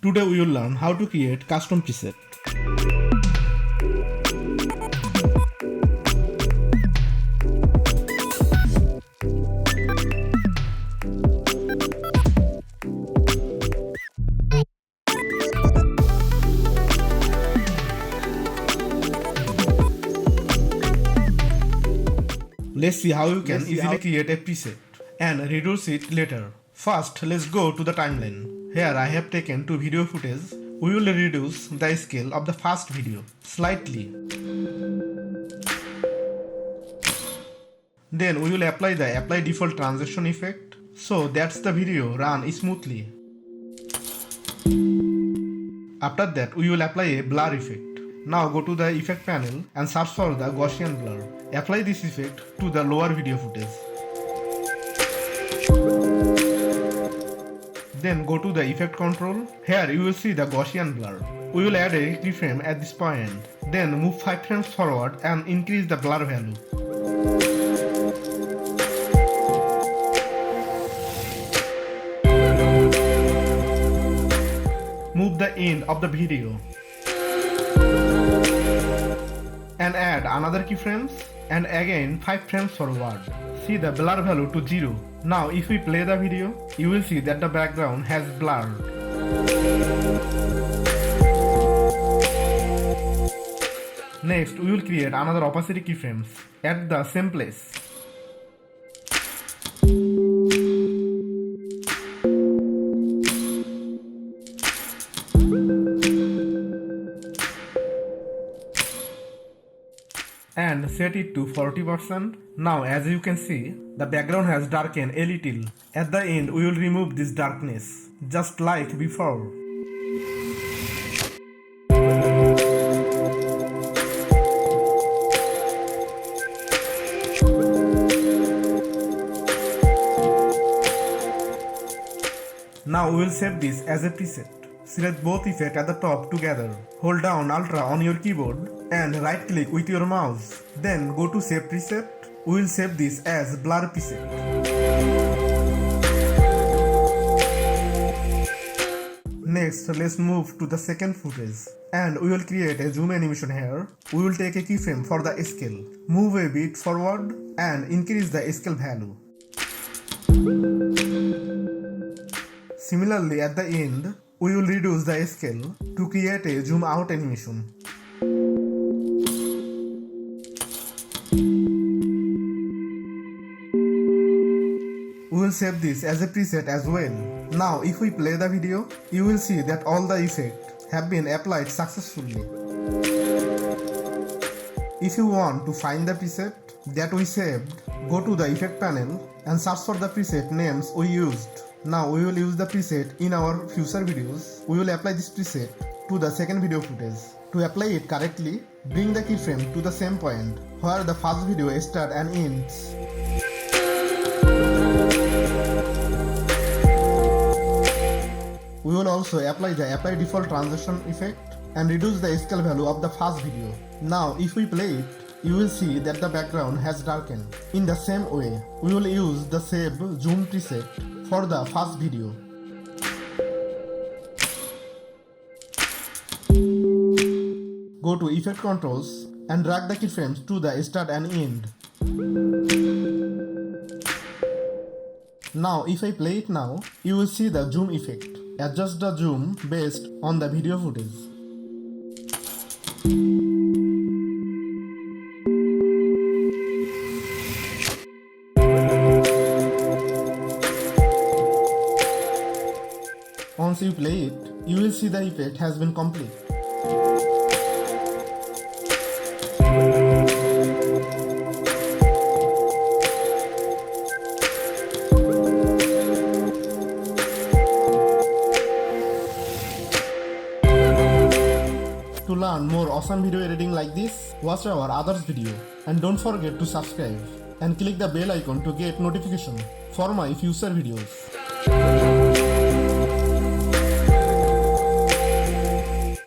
Today we will learn how to create custom preset. Let's see how you can easily create a preset and reduce it later. First, let's go to the timeline. Here I have taken two video footage. We will reduce the scale of the first video slightly. Then we will apply the apply default transition effect so that the video run smoothly. After that, we will apply a blur effect. Now go to the effect panel and search for the Gaussian blur. Apply this effect to the lower video footage. Then go to the effect control. Here you will see the Gaussian blur. We will add a keyframe at this point. Then move 5 frames forward and increase the blur value. Move the end of the video and add another keyframes and again 5 frames forward. See the blur value to 0. Now if we play the video, you will see that the background has blurred. Next, we will create another opacity keyframes at the same place. And set it to 40%. Now as you can see, the background has darkened a little. At the end we will remove this darkness, just like before. Now we will save this as a preset. Select both effects at the top together. Hold down Alt on your keyboard and right click with your mouse. Then go to Save Preset. We will save this as Blur Preset. Next, let's move to the second footage and we will create a zoom animation here. We will take a keyframe for the scale. Move a bit forward and increase the scale value. Similarly, at the end, we will reduce the scale to create a zoom out animation. We will save this as a preset as well. Now if we play the video, you will see that all the effects have been applied successfully. If you want to find the preset that we saved, go to the effect panel and search for the preset names we used. Now we will use the preset in our future videos. We will apply this preset to the second video footage. To apply it correctly, bring the keyframe to the same point where the first video starts and ends. We will also apply the apply default transition effect and reduce the scale value of the first video. Now if we play it, you will see that the background has darkened. In the same way, we will use the save zoom preset for the first video. Go to Effect Controls and drag the keyframes to the start and end. Now if I play it now, you will see the zoom effect. Adjust the zoom based on the video footage. Once you play it, you will see the effect has been complete. To learn more awesome video editing like this, watch our others video and don't forget to subscribe and click the bell icon to get notification for my future videos.